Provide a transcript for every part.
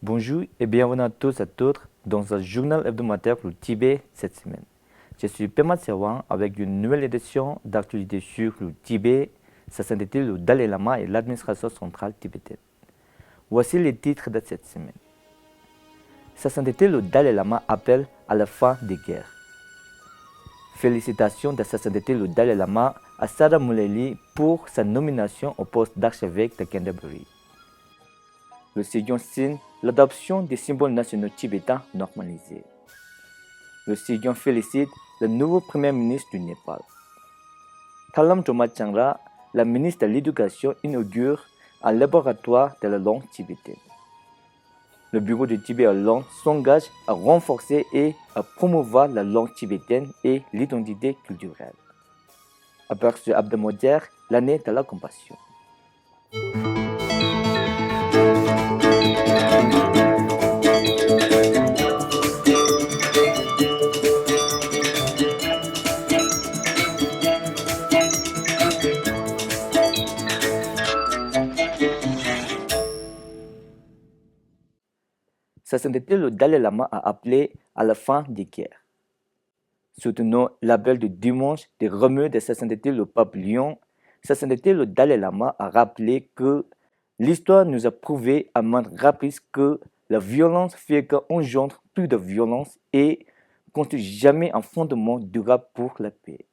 Bonjour et bienvenue à tous et à toutes dans un journal hebdomadaire pour le Tibet cette semaine. Je suis Pema Tsewan avec une nouvelle édition d'actualité sur le Tibet, sa sainteté le Dalai Lama et l'administration centrale tibétaine. Voici les titres de cette semaine. Sa sainteté le Dalai Lama appelle à la fin des guerres. Félicitations de sa sainteté le Dalai Lama à Sarah Muleli pour sa nomination au poste d'archevêque de Canterbury. Le Sejong signe l'adoption des symboles nationaux tibétains normalisés. Le Sejong félicite le nouveau Premier ministre du Népal. Thalam Chomachandra, la ministre de l'Éducation, inaugure un laboratoire de la langue tibétaine. Le bureau du Tibet en langue s'engage à renforcer et à promouvoir la langue tibétaine et l'identité culturelle. Aperçu hebdomadaire, l'année de la compassion. Sa sainteté le Dalai Lama a appelé à la fin des guerres. Soutenant l'appel du dimanche des remous de sa sainteté le pape Lyon, sa sainteté le Dalai Lama a rappelé que l'histoire nous a prouvé à maintes reprises que la violence fait qu'engendre plus de violence et constitue jamais un fondement durable pour la paix.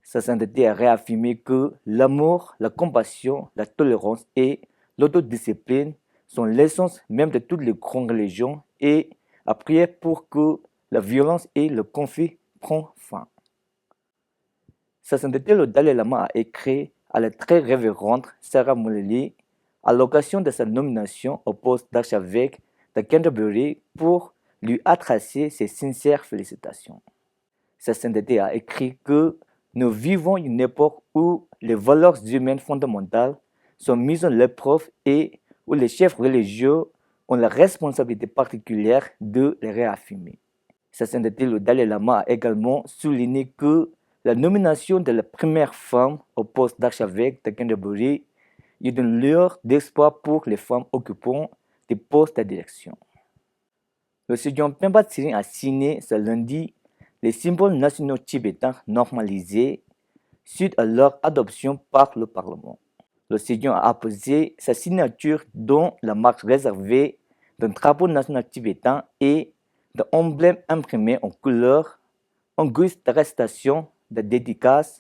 Sa sainteté a réaffirmé que l'amour, la compassion, la tolérance et l'autodiscipline sont l'essence même de toutes les grandes religions et a prié pour que la violence et le conflit prennent fin. Sa sainteté le Dalai Lama a écrit à la très révérende Sarah Muleli à l'occasion de sa nomination au poste d'archevêque de Canterbury pour lui adresser ses sincères félicitations. Sa sainteté a écrit que nous vivons une époque où les valeurs humaines fondamentales sont mises en épreuve et où les chefs religieux ont la responsabilité particulière de les réaffirmer. Sa sainteté le Dalai Lama a également souligné que la nomination de la première femme au poste d'archevêque de Canterbury est une lueur d'espoir pour les femmes occupant des postes de direction. Le Sejong Pemba Tsering a signé ce lundi les symboles nationaux tibétains normalisés suite à leur adoption par le Parlement. Le Sejong a apposé sa signature dans la marque réservée d'un drapeau national tibétain et d'un emblème imprimé en couleur, en guise d'arrestation de dédicace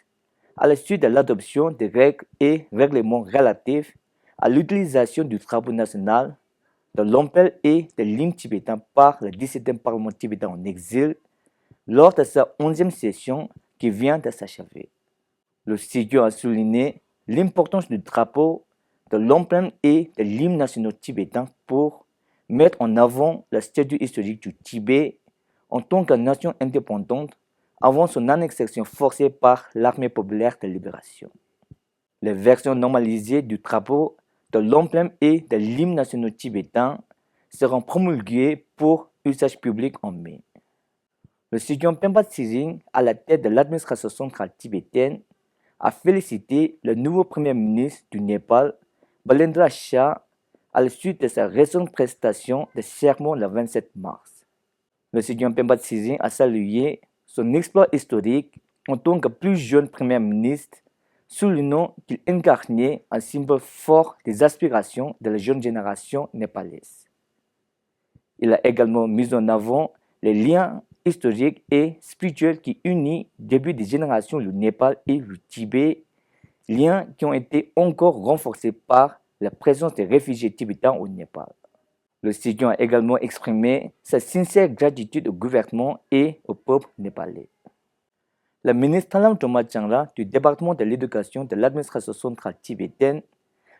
à la suite de l'adoption des règles et règlements relatifs à l'utilisation du drapeau national, de l'empelle et de l'hymne tibétain par le 17e Parlement tibétain en exil lors de sa 11e session qui vient de s'achever. Le Sejong a souligné l'importance du drapeau, de l'emblème et de l'hymne national tibétain pour mettre en avant le statut historique du Tibet en tant que nation indépendante avant son annexion forcée par l'armée populaire de libération. Les versions normalisées du drapeau, de l'emblème et de l'hymne national tibétain seront promulguées pour usage public en mai. Le Sejong Pemba Tsering, à la tête de l'administration centrale tibétaine, a félicité le nouveau Premier ministre du Népal, Balendra Shah, à la suite de sa récente prestation de serment le 27 mars. Le Sejong Pemba Tsering a salué son exploit historique en tant que plus jeune Premier ministre, soulignant qu'il incarnait un symbole fort des aspirations de la jeune génération népalaise. Il a également mis en avant les liens historiques et spirituels qui unissent début des générations le Népal et le Tibet, liens qui ont été encore renforcés par la présence des réfugiés tibétains au Népal. Le Sejong a également exprimé sa sincère gratitude au gouvernement et au peuple népalais. La ministre Thalam Chomachandra du département de l'éducation de l'administration centrale tibétaine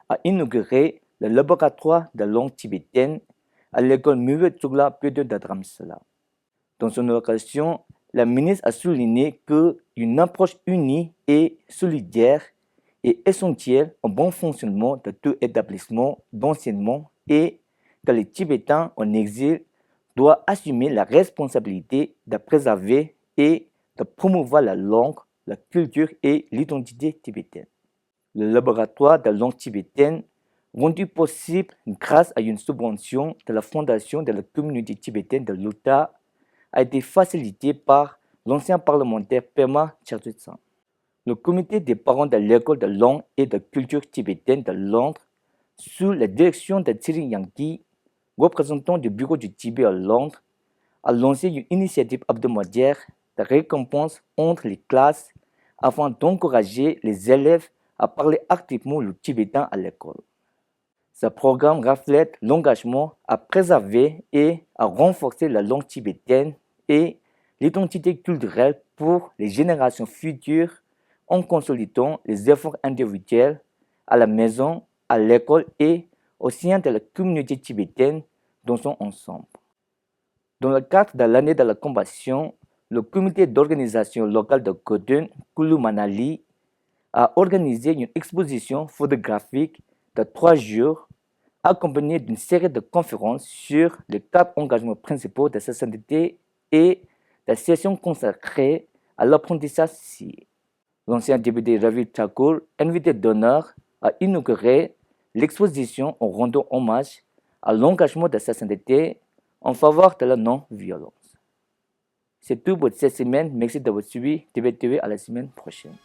a inauguré le laboratoire de langue tibétaine à l'école Muwe Tsugla Pyeodon de Dharamsala. Dans son occasion, la ministre a souligné qu'une approche unie et solidaire est essentielle au bon fonctionnement de tout établissement d'enseignement et que les Tibétains en exil doivent assumer la responsabilité de préserver et de promouvoir la langue, la culture et l'identité tibétaine. Le laboratoire de langue tibétaine rendu possible grâce à une subvention de la Fondation de la communauté tibétaine de l'Utah, a été facilité par l'ancien parlementaire Pema Cherditsan. Le comité des parents de l'école de langue et de culture tibétaine de Londres, sous la direction de Thierry Yanki, représentant du bureau du Tibet à Londres, a lancé une initiative hebdomadaire de récompense entre les classes afin d'encourager les élèves à parler activement le tibétain à l'école. Ce programme reflète l'engagement à préserver et à renforcer la langue tibétaine et l'identité culturelle pour les générations futures en consolidant les efforts individuels à la maison, à l'école et au sein de la communauté tibétaine dans son ensemble. Dans le cadre de l'année de la compassion, le comité d'organisation locale de Kodun, Kulu Manali, a organisé une exposition photographique de 3 jours accompagnée d'une série de conférences sur les 4 engagements principaux de sa sainteté et de sessions consacrées à l'apprentissage. L'ancien député Ravi Thakur, invité d'honneur, a inauguré l'exposition en rendant hommage à l'engagement de sa sainteté en faveur de la non-violence. C'est tout pour cette semaine. Merci de votre suivi. TV à la semaine prochaine.